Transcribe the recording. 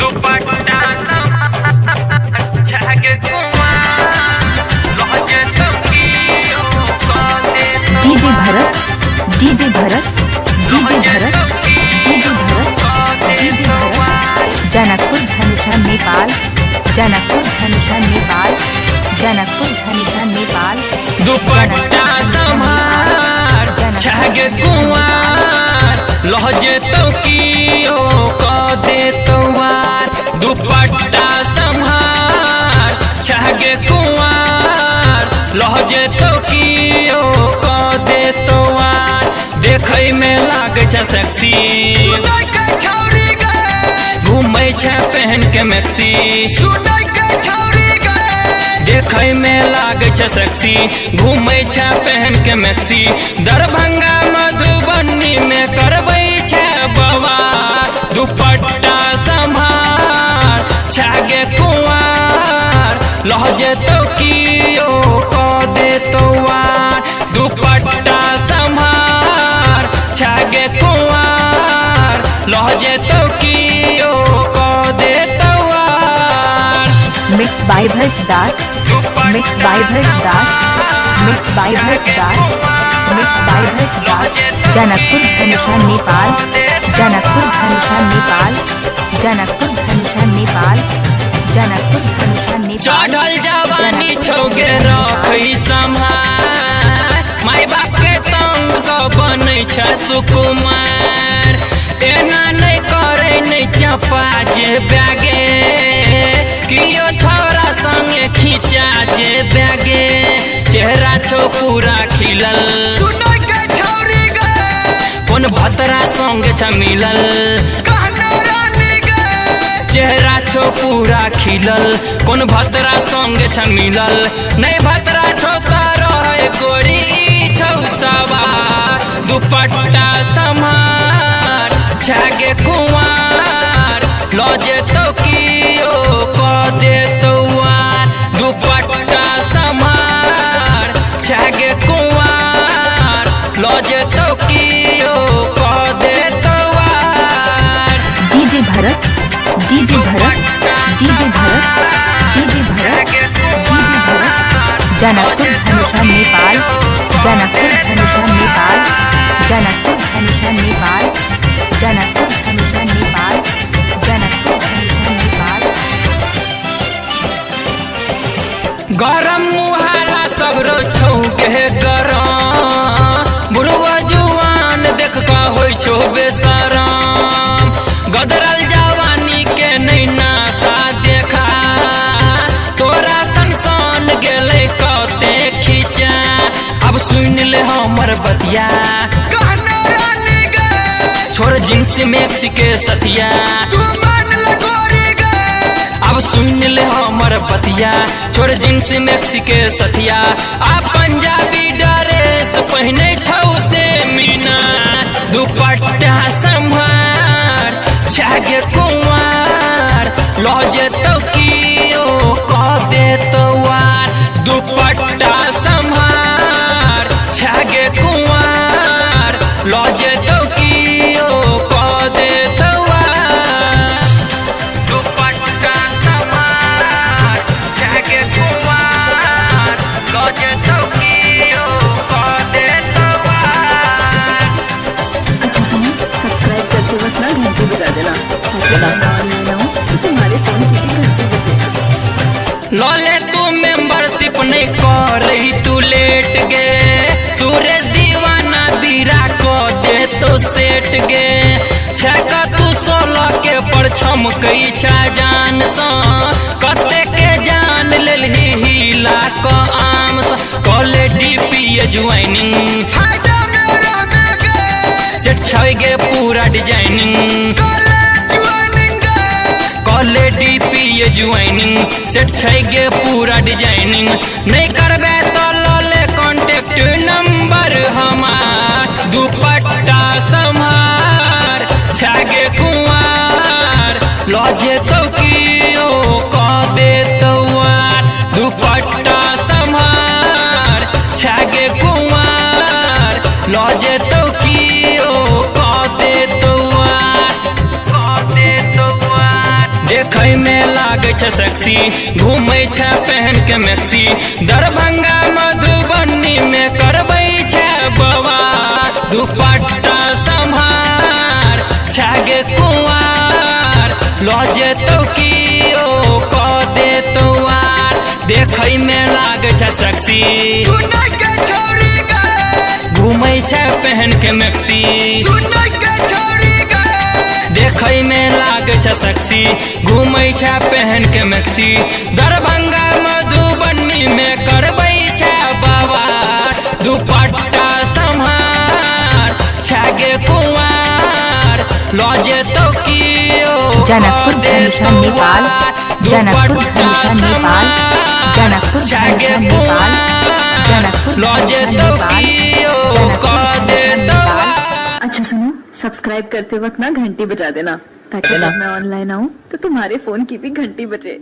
दुपट्टा छागे DJ भरत DJ भरत DJ भरत DJ भरत DJ भरत जनकपुर धनुषा नेपाल जनकपुर धनुषा नेपाल जनकपुर धनुषा नेपाल दुपट्टा संभार छागे कुंवार लहजे तो कियो क दे तोवार दुपट्टा संभार छागे कुंवार लहजे तो कियो क दे तोवार देखै में लागे छ सेक्सी घूमै छ पहन के मैक्सी देखै में लागे छ सेक्सी घूमै छ पहन के मैक्सी दरभंगा मधुबनी में करबै छ बवाल दुपट्टा संभार छागे कुंवार लहजे तो कियो क दे तोवार दुपट्टा संभार छागे कुंवार लहजे तो कियो क दे तोवार mix by Bharat Das mix by Bharat Das mix by Bharat Das mix by Bharat Das Janakpur Dhanusha Nepal Janakpur Dhanusha Nepal Janakpur Dhanusha Nepal Janakpur Dhanusha Nepal चढ़ल जवानी छौगे रखै संभार माय बाप के तंग बनै छ सुकुमार एना नहीं करे नहीं चपा जे बैगे कियो छोरा संगे खींचा जे बैगे चेहरा छो पूरा खिलल कौन भतरा संगे छ मिलल चेहरा छो पूरा खिलल कौन भतरा संगे छ मिलल नहीं भतरा छो रहे गोरी छौ सवार दुपट्टा संभार छागे कुंवार लजे तो कियो क दे तोवार दुपट्टा संभार छागे कुंवार लजे तो कियो क दे तोवार डीजे भरत डीजे भरत डीजे भरत डीजे भरत डीजे भरत जनकपुर धनुषा नेपाल जनकपुर धनुषा नेपाल जनकपुर धनुषा नेपाल जनकपुर धनुषा नेपाल जनकपुर धनुषा नेपाल गरम मुहाला सगरो छौके गरम बुढ़वा जुआन देख का होइ छौ बेसरम गदरल जवानी के नहीं नासा देखा तोरा सनसन गेले कते खींचा अब सुन ले हमर बतिया छोड़ जींस मैक्सी के सतिया अब सुन ले हमर बतिया छोड़ जींस मैक्सी के सतिया आ पंजाबी ड्रेस पहने छौ से मीना दुपट्टा संभार छागे कुंवार लहजे तो कियो क दे तोवार दुपट्टा संभार छागे कुंवार लहजे तो कियो क दे तोवार दुपट्टा संभार छागे कुंवार लहजे तो कियो क दे तोवार सब्सक्राइब करते वक्त ना घंटी बजा देना तुम्हारे फोन किसी घंटी बजे लौले तू मेंबरशिप नहीं कर रही तू लेट गे सूरज दीवाना दीरा को दे तो सेट गे छका तू 16 के परछम कई छा जान सा कते के जान लेलही हिला को आम सा कॉले डीपी ज्वाइनिंग सेट छगे पूरा डिजाइनिंग कॉले डीपी ज्वाइनिंग सेट छगे पूरा डिजाइनिंग नहीं करबे तो लोले कांटेक्ट नंबर हमार दुपट्टा संभार छागे कुंवार लजे तो कियो क दे तोवार दुपट्टा संभार छागे कुंवार लजे तो कियो क दे तोवार देखै में लागे छै सेक्सी, घूमै छै पहन के मैक्सी। दरभंगा मधुबनी में करबै छै बवाल, दुपट्टा संभार छागे कुंवार, लो जेतौ की ओ क देतौ आर। देखै में लागे छै सेक्सी, घूमै छै पहन के मैक्सी। देखै में लागे छै सेक्सी, घूमै छै पहन के मैक्सी। दरभंगा मधुबनी में करबै छै बवाल, दुपट्टा संभार छागे कुंवार, लो जेतौ की ओ जनकपुर धनुषा नेपाल, जनकपुर धनुषा नेपाल, जनकपुर धनुषा नेपाल, जनकपुर लो धनुषा जेतौ नेपाल, की ओ जनकपुर क धनुषा देतौ नेपाल। अच्छा सुनो, सब्सक्राइब करते वक्त ना घंटी बजा देना, ताकि जब मैं ऑनलाइन आऊँ तो तुम्हारे फोन की भी घंटी बजे।